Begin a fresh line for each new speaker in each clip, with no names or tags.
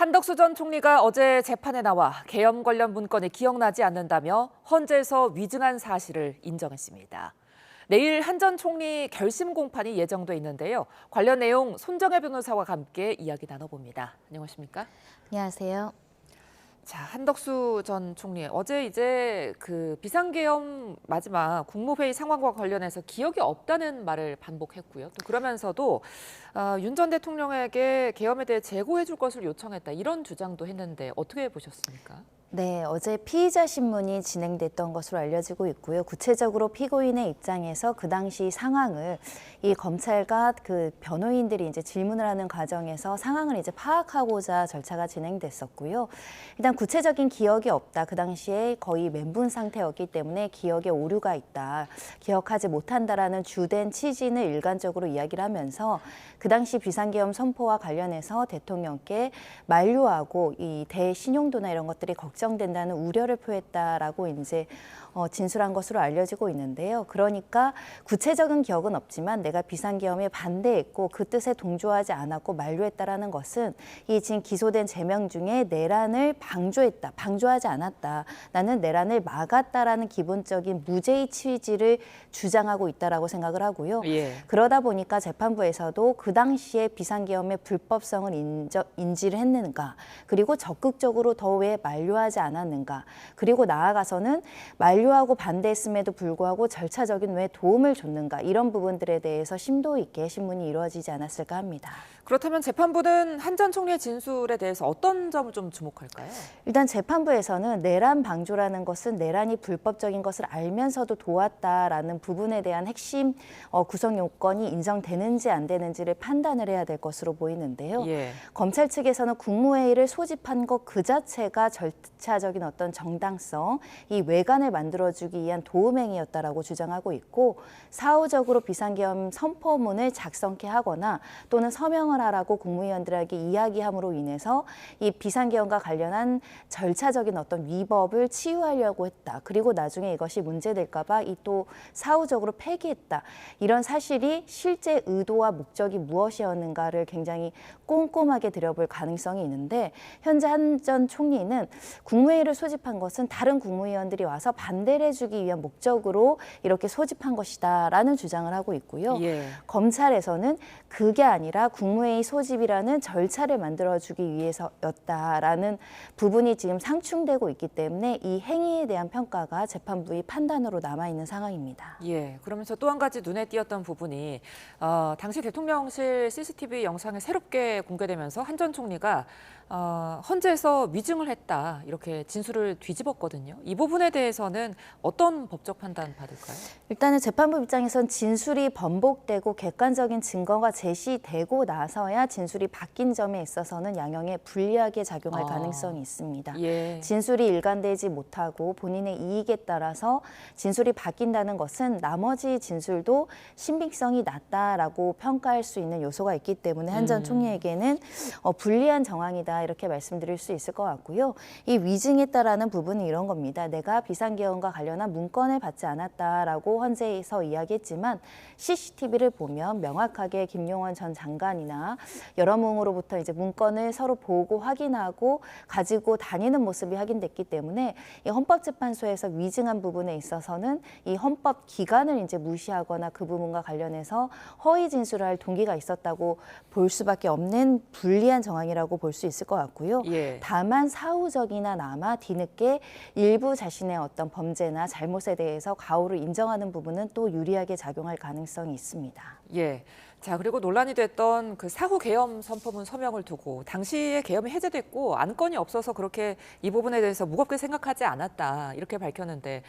한덕수 전 총리가 어제 재판에 나와 계엄 관련 문건이 기억나지 않는다며 헌재에서 위증한 사실을 인정했습니다. 내일 한 전 총리 결심 공판이 예정돼 있는데요. 관련 내용 손정혜 변호사와 함께 이야기 나눠봅니다. 안녕하십니까?
안녕하세요.
자, 한덕수 전 총리 어제 이제 그 비상계엄 마지막 국무회의 상황과 관련해서 기억이 없다는 말을 반복했고요. 또 그러면서도 윤 전 대통령에게 계엄에 대해 재고해 줄 것을 요청했다 이런 주장도 했는데 어떻게 보셨습니까?
네, 어제 피의자 신문이 진행됐던 것으로 알려지고 있고요. 구체적으로 피고인의 입장에서 그 당시 상황을 이 검찰과 그 변호인들이 이제 질문을 하는 과정에서 상황을 이제 파악하고자 절차가 진행됐었고요. 일단 구체적인 기억이 없다. 그 당시에 거의 멘붕 상태였기 때문에 기억에 오류가 있다. 기억하지 못한다라는 주된 취지는 일관적으로 이야기를 하면서 그 당시 비상계엄 선포와 관련해서 대통령께 만류하고 이 대신용도나 이런 것들이 걱정된다는 우려를 표했다라고 이제 진술한 것으로 알려지고 있는데요. 그러니까 구체적인 기억은 없지만 내가 비상계엄에 반대했고 그 뜻에 동조하지 않았고 만류했다라는 것은 이 지금 기소된 제명 중에 내란을 방조했다, 방조하지 않았다. 나는 내란을 막았다라는 기본적인 무죄의 취지를 주장하고 있다라고 생각을 하고요.
예.
그러다 보니까 재판부에서도 그 당시에 비상계엄의 불법성을 인지를 했는가, 그리고 적극적으로 더 왜 만류하지 않았는가, 그리고 나아가서는 만류하고 반대했음에도 불구하고 절차적인 왜 도움을 줬는가, 이런 부분들에 대해서 심도 있게 신문이 이루어지지 않았을까 합니다.
그렇다면 재판부는 한 전 총리의 진술에 대해서 어떤 점을 좀 주목할까요?
일단 재판부에서는 내란 방조라는 것은 내란이 불법적인 것을 알면서도 도왔다라는 부분에 대한 핵심 구성 요건이 인정되는지 안 되는지를 판단을 해야 될 것으로 보이는데요.
예.
검찰 측에서는 국무회의를 소집한 것 그 자체가 절차적인 어떤 정당성, 이 외관을 만들어주기 위한 도움행위였다라고 주장하고 있고, 사후적으로 비상계엄 선포문을 작성케 하거나 또는 서명을 하라고 국무위원들에게 이야기함으로 인해서 이 비상계엄과 관련한 절차적인 어떤 위법을 치유하려고 했다. 그리고 나중에 이것이 문제될까 봐 이 또 사후적으로 폐기했다. 이런 사실이 실제 의도와 목적이 무엇이었는가를 굉장히 꼼꼼하게 들여볼 가능성이 있는데, 현재 한 전 총리는 국무회의를 소집한 것은 다른 국무위원들이 와서 반대를 해주기 위한 목적으로 이렇게 소집한 것이다라는 주장을 하고 있고요.
예.
검찰에서는 그게 아니라 국무회의 소집이라는 절차를 만들어주기 위해서였다라는 부분이 지금 상충되고 있기 때문에 이 행위에 대한 평가가 재판부의 판단으로 남아있는 상황입니다.
예, 그러면서 또 한 가지 눈에 띄었던 부분이 당시 대통령실 CCTV 영상이 새롭게 공개되면서 한 전 총리가 헌재에서 위증을 했다 이렇게 진술을 뒤집었거든요. 이 부분에 대해서는 어떤 법적 판단 받을까요?
일단은 재판부 입장에선 진술이 번복되고 객관적인 증거가 제시되고 나서야 진술이 바뀐 점에 있어서는 양형에 불리하게 작용할 가능성이 있습니다.
예.
진술이 일관되지 못하고 본인의 이익에 따라서 진술이 바뀐다는 것은 나머지 진술도 신빙성이 낮다라고 평가할 수 있는 요소가 있기 때문에 한 전 총리에게는 불리한 정황이다 이렇게 말씀드릴 수 있을 것 같고요. 이 위증했다라는 부분은 이런 겁니다. 내가 비상계엄과 관련한 문건을 받지 않았다라고 헌재에서 이야기했지만 CCTV를 보면 명확하게 김용원 전 장관이나 여러모로부터 이제 문건을 서로 보고 확인하고 가지고 다니는 모습이 확인됐기 때문에 이 헌법재판소에서 위증한 부분에 있어서는 이 헌법 기관을 이제 무시하거나 그 부분과 관련해서 허위 진술을 할 동기가 있었다고 볼 수밖에 없는 불리한 정황이라고 볼 수 있을 것 같고요.
예.
다만 사후적이나마 뒤늦게 일부 자신의 어떤 범죄나 잘못에 대해서 가오를 인정하는 부분은 또 유리하게 작용할 가능성이 있습니다.
예. 자, 그리고 논란이 됐던 그 사후 계엄 선포문 서명을 두고 당시에 계엄이 해제됐고 안건이 없어서 그렇게 이 부분에 대해서 무겁게 생각하지 않았다 이렇게 밝혔는데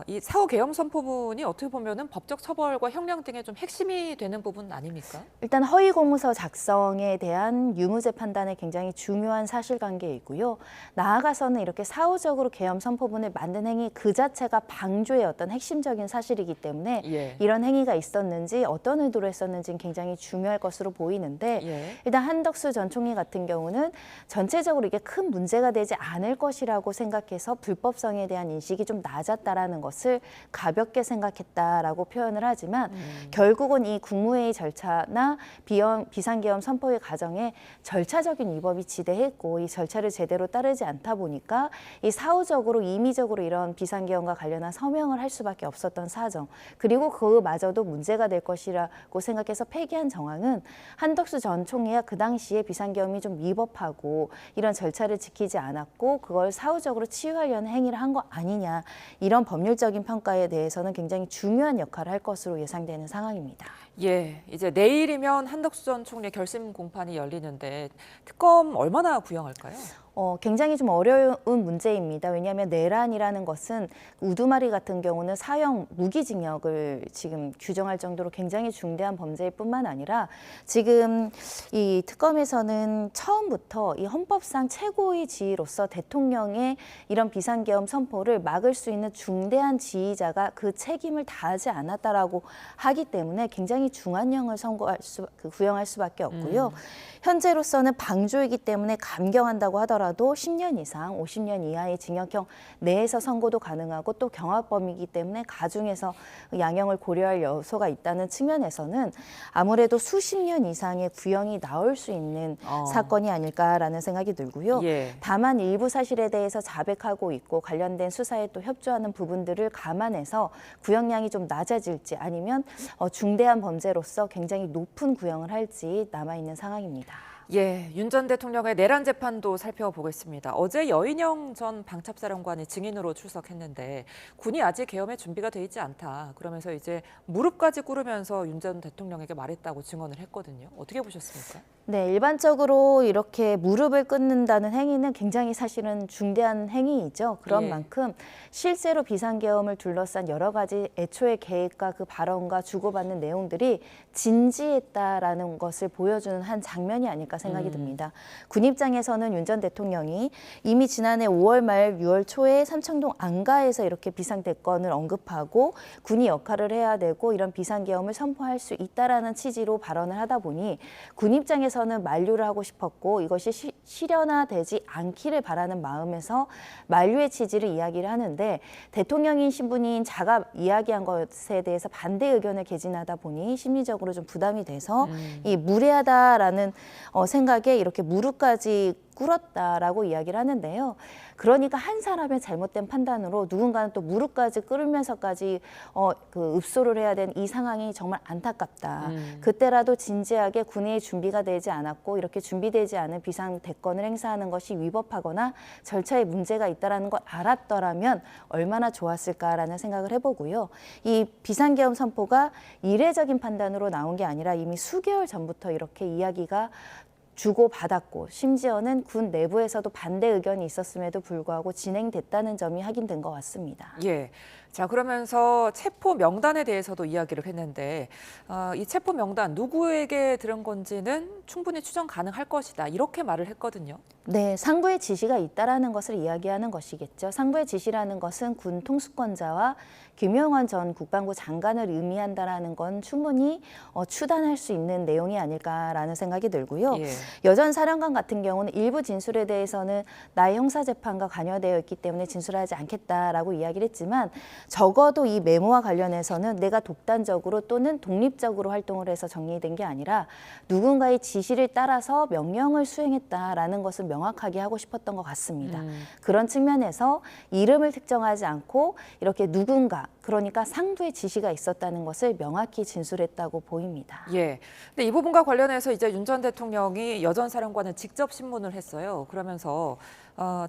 이 사후 계엄 선포문이 어떻게 보면은 법적 처벌과 형량 등의 좀 핵심이 되는 부분 아닙니까?
일단 허위 공문서 작성에 대한 유무죄 판단에 굉장히 중요한 사실관계이고요. 나아가서는 이렇게 사후적으로 계엄 선포문을 만든 행위 그 자체가 방조의 어떤 핵심적인 사실이기 때문에
예.
이런 행위가 있었는지 어떤 어떤 의도로 했었는지는 굉장히 중요할 것으로 보이는데
예.
일단 한덕수 전 총리 같은 경우는 전체적으로 이게 큰 문제가 되지 않을 것이라고 생각해서 불법성에 대한 인식이 좀 낮았다라는 것을 가볍게 생각했다라고 표현을 하지만 결국은 이 국무회의 절차나 비상계엄 선포의 과정에 절차적인 위법이 지대했고 이 절차를 제대로 따르지 않다 보니까 이 사후적으로 임의적으로 이런 비상계엄과 관련한 서명을 할 수밖에 없었던 사정 그리고 그마저도 문제가 될 것이라고 생각해서 폐기한 정황은 한덕수 전 총리가 그 당시에 비상계엄이 좀 위법하고 이런 절차를 지키지 않았고 그걸 사후적으로 치유하려는 행위를 한 거 아니냐 이런 법률적인 평가에 대해서는 굉장히 중요한 역할을 할 것으로 예상되는 상황입니다.
예, 이제 내일이면 한덕수 전 총리 결심 공판이 열리는데 특검 얼마나 구형할까요?
굉장히 좀 어려운 문제입니다. 왜냐하면 내란이라는 것은 우두마리 같은 경우는 사형 무기징역을 지금 규정할 정도로 굉장히 중대한 범죄일 뿐만 아니라 지금 이 특검에서는 처음부터 이 헌법상 최고의 지위로서 대통령의 이런 비상계엄 선포를 막을 수 있는 중대한 지휘자가 그 책임을 다하지 않았다라고 하기 때문에 굉장히 중한형을 구형할 수밖에 없고요. 현재로서는 방조이기 때문에 감경한다고 하더라도 10년 이상, 50년 이하의 징역형 내에서 선고도 가능하고 또 경합범이기 때문에 가중해서 양형을 고려할 요소가 있다는 측면에서는 아무래도 수십 년 이상의 구형이 나올 수 있는 사건이 아닐까라는 생각이 들고요.
예.
다만 일부 사실에 대해서 자백하고 있고 관련된 수사에 또 협조하는 부분들을 감안해서 구형량이 좀 낮아질지 아니면 중대한 범죄로서 굉장히 높은 구형을 할지 남아있는 상황입니다.
예, 윤 전 대통령의 내란 재판도 살펴보겠습니다. 어제 여인영 전 방첩사령관이 증인으로 출석했는데 군이 아직 계엄에 준비가 돼 있지 않다. 그러면서 이제 무릎까지 꿇으면서 윤 전 대통령에게 말했다고 증언을 했거든요. 어떻게 보셨습니까?
네, 일반적으로 이렇게 무릎을 꿇는다는 행위는 굉장히 사실은 중대한 행위이죠. 그런
예.
만큼 실제로 비상계엄을 둘러싼 여러 가지 애초의 계획과 그 발언과 주고받는 내용들이 진지했다라는 것을 보여주는 한 장면이 아닐까 생각이 듭니다. 군 입장에서는 윤 전 대통령이 이미 지난해 5월 말 6월 초에 삼청동 안가에서 이렇게 비상대권을 언급하고 군이 역할을 해야 되고 이런 비상계엄을 선포할 수 있다라는 취지로 발언을 하다 보니 군 입장에서는 만류를 하고 싶었고 이것이 실현화되지 않기를 바라는 마음에서 만류의 취지를 이야기를 하는데 대통령인 신분인 자가 이야기한 것에 대해서 반대 의견을 개진하다 보니 심리적으로 좀 부담이 돼서 이 무례하다라는 생각에 이렇게 무릎까지 꿇었다라고 이야기를 하는데요. 그러니까 한 사람의 잘못된 판단으로 누군가는 또 무릎까지 꿇으면서까지 그 읍소를 해야 된 이 상황이 정말 안타깝다. 그때라도 진지하게 군의 준비가 되지 않았고 이렇게 준비되지 않은 비상 대권을 행사하는 것이 위법하거나 절차에 문제가 있다라는 걸 알았더라면 얼마나 좋았을까라는 생각을 해보고요. 이 비상계엄 선포가 이례적인 판단으로 나온 게 아니라 이미 수개월 전부터 이렇게 이야기가 주고받았고 심지어는 군 내부에서도 반대 의견이 있었음에도 불구하고 진행됐다는 점이 확인된 것 같습니다.
예. 자, 그러면서 체포 명단에 대해서도 이야기를 했는데 이 체포 명단 누구에게 들은 건지는 충분히 추정 가능할 것이다. 이렇게 말을 했거든요.
네, 상부의 지시가 있다라는 것을 이야기하는 것이겠죠. 상부의 지시라는 것은 군 통수권자와 김용원 전 국방부 장관을 의미한다라는 건 충분히 추단할 수 있는 내용이 아닐까라는 생각이 들고요.
예.
여전 사령관 같은 경우는 일부 진술에 대해서는 나의 형사재판과 관여되어 있기 때문에 진술하지 않겠다라고 이야기를 했지만 적어도 이 메모와 관련해서는 내가 독단적으로 또는 독립적으로 활동을 해서 정리된 게 아니라 누군가의 지시를 따라서 명령을 수행했다라는 것을 명확하게 하고 싶었던 것 같습니다. 그런 측면에서 이름을 특정하지 않고 이렇게 누군가 그러니까 상부의 지시가 있었다는 것을 명확히 진술했다고 보입니다.
예. 근데 이 부분과 관련해서 이제 윤 전 대통령이 여전 사령관을 직접 신문을 했어요. 그러면서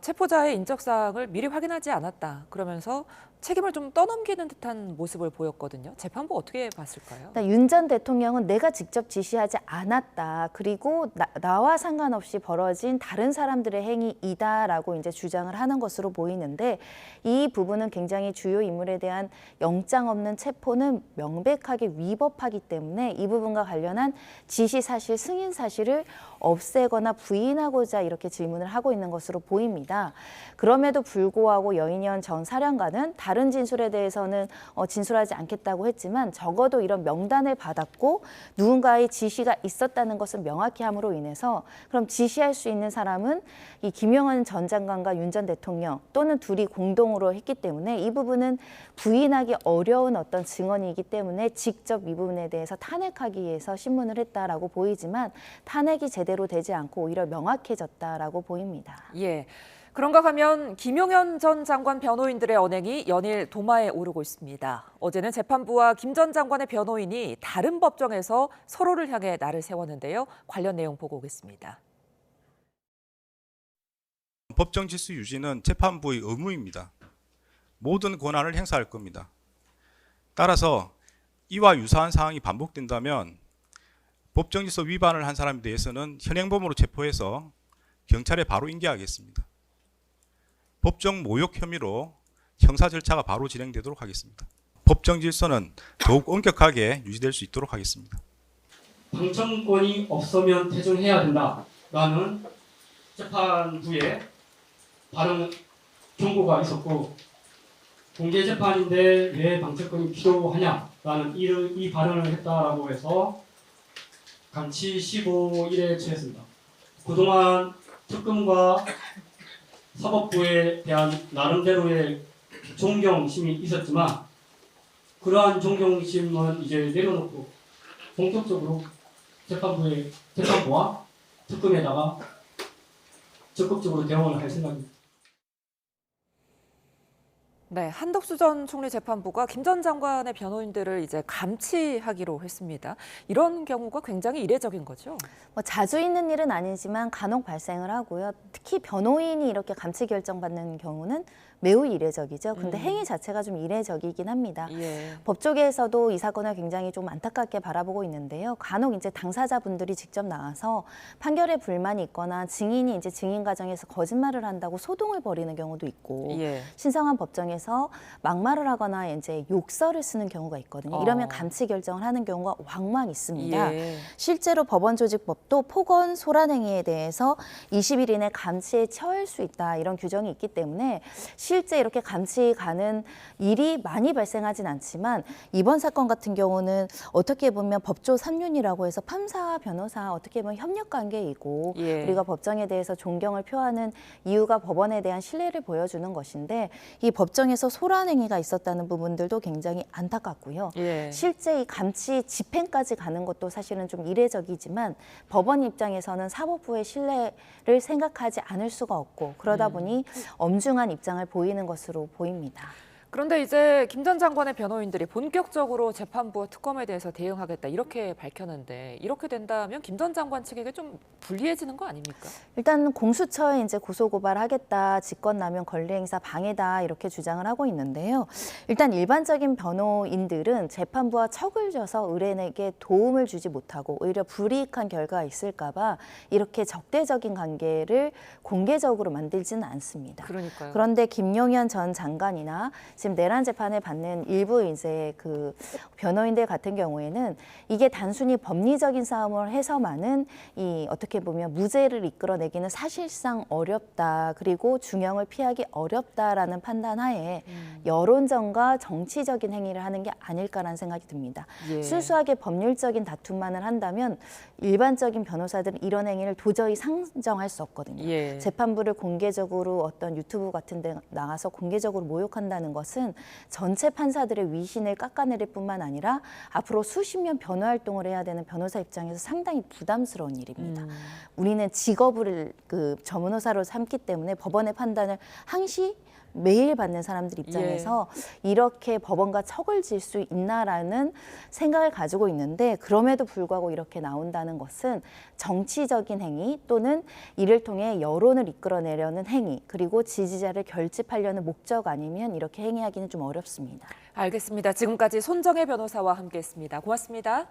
체포자의 인적 사항을 미리 확인하지 않았다. 그러면서 책임을 좀 떠넘기는 듯한 모습을 보였거든요. 재판부 어떻게 봤을까요?
윤 전 대통령은 내가 직접 지시하지 않았다. 그리고 나와 상관없이 벌어진 다른 사람들의 행위이다라고 이제 주장을 하는 것으로 보이는데 이 부분은 굉장히 주요 인물에 대한 영장 없는 체포는 명백하게 위법하기 때문에 이 부분과 관련한 지시 사실, 승인 사실을 없애거나 부인하고자 이렇게 질문을 하고 있는 것으로 보입니다. 그럼에도 불구하고 여인현 전 사령관은 다른 진술에 대해서는 진술하지 않겠다고 했지만 적어도 이런 명단을 받았고 누군가의 지시가 있었다는 것을 명확히 함으로 인해서 그럼 지시할 수 있는 사람은 이 김용현 전 장관과 윤 전 대통령 또는 둘이 공동으로 했기 때문에 이 부분은 부인하기 어려운 어떤 증언이기 때문에 직접 이 부분에 대해서 탄핵하기 위해서 신문을 했다라고 보이지만 탄핵이 제대로 되지 않고 오히려 명확해졌다라고 보입니다.
예. 그런가 하면 김용현 전 장관 변호인들의 언행이 연일 도마에 오르고 있습니다. 어제는 재판부와 김 전 장관의 변호인이 다른 법정에서 서로를 향해 날을 세웠는데요. 관련 내용 보고 오겠습니다.
법정 질서 유지는 재판부의 의무입니다. 모든 권한을 행사할 겁니다. 따라서 이와 유사한 상황이 반복된다면 법정 질서 위반을 한 사람에 대해서는 현행범으로 체포해서 경찰에 바로 인계하겠습니다. 법정 모욕 혐의로 형사 절차가 바로 진행되도록 하겠습니다. 법정 질서는 더욱 엄격하게 유지될 수 있도록 하겠습니다.
방청권이 없으면 퇴정해야 된다라는 재판부의 발언 경고가 있었고 공개 재판인데 왜 방청권이 필요하냐라는 이 발언을 했다라고 해서 감치 15일에 처했습니다. 그동안 특검과 사법부에 대한 나름대로의 존경심이 있었지만 그러한 존경심은 이제 내려놓고 본격적으로 재판부와 특검에다가 적극적으로 대응을 할 생각입니다.
네, 한덕수 전 총리 재판부가 김 전 장관의 변호인들을 이제 감치하기로 했습니다. 이런 경우가 굉장히 이례적인 거죠?
뭐 자주 있는 일은 아니지만 간혹 발생을 하고요. 특히 변호인이 이렇게 감치 결정받는 경우는 매우 이례적이죠. 근데 행위 자체가 좀 이례적이긴 합니다.
예.
법조계에서도 이 사건을 굉장히 좀 안타깝게 바라보고 있는데요. 간혹 이제 당사자분들이 직접 나와서 판결에 불만이 있거나 증인이 이제 증인 과정에서 거짓말을 한다고 소동을 벌이는 경우도 있고
예.
신성한 법정에서 막말을 하거나 이제 욕설을 쓰는 경우가 있거든요. 이러면 감치 결정을 하는 경우가 왕왕 있습니다.
예.
실제로 법원조직법도 폭언 소란행위에 대해서 20일 이내 감치에 처할 수 있다 이런 규정이 있기 때문에 실제 이렇게 감치 가는 일이 많이 발생하진 않지만 이번 사건 같은 경우는 어떻게 보면 법조 3윤이라고 해서 판사, 변호사 어떻게 보면 협력 관계이고
예.
우리가 법정에 대해서 존경을 표하는 이유가 법원에 대한 신뢰를 보여주는 것인데 이 법정에서 소란 행위가 있었다는 부분들도 굉장히 안타깝고요.
예.
실제 이 감치 집행까지 가는 것도 사실은 좀 이례적이지만 법원 입장에서는 사법부의 신뢰를 생각하지 않을 수가 없고 그러다 보니 엄중한 입장을 보이는 것으로 보입니다.
그런데 이제 김 전 장관의 변호인들이 본격적으로 재판부와 특검에 대해서 대응하겠다 이렇게 밝혔는데 이렇게 된다면 김 전 장관 측에게 좀 불리해지는 거 아닙니까?
일단 공수처에 이제 고소고발하겠다, 직권남용 권리행사 방해다 이렇게 주장을 하고 있는데요. 일단 일반적인 변호인들은 재판부와 척을 져서 의뢰인에게 도움을 주지 못하고 오히려 불이익한 결과가 있을까 봐 이렇게 적대적인 관계를 공개적으로 만들지는 않습니다.
그러니까요.
그런데 김용현 전 장관이나 지금 내란 재판을 받는 일부 이제 그 변호인들 같은 경우에는 이게 단순히 법리적인 싸움을 해서만은 이 어떻게 보면 무죄를 이끌어내기는 사실상 어렵다. 그리고 중형을 피하기 어렵다라는 판단하에 여론전과 정치적인 행위를 하는 게 아닐까라는 생각이 듭니다.
예.
순수하게 법률적인 다툼만을 한다면 일반적인 변호사들은 이런 행위를 도저히 상정할 수 없거든요.
예.
재판부를 공개적으로 어떤 유튜브 같은 데 나가서 공개적으로 모욕한다는 것은 전체 판사들의 위신을 깎아내릴 뿐만 아니라 앞으로 수십 년 변호 활동을 해야 되는 변호사 입장에서 상당히 부담스러운 일입니다. 우리는 직업을 그 전문호사로 삼기 때문에 법원의 판단을 항시 매일 받는 사람들 입장에서 이렇게 법원과 척을 질 수 있나라는 생각을 가지고 있는데 그럼에도 불구하고 이렇게 나온다는 것은 정치적인 행위 또는 이를 통해 여론을 이끌어내려는 행위 그리고 지지자를 결집하려는 목적 아니면 이렇게 행위하기는 좀 어렵습니다.
알겠습니다. 지금까지 손정혜 변호사와 함께했습니다. 고맙습니다.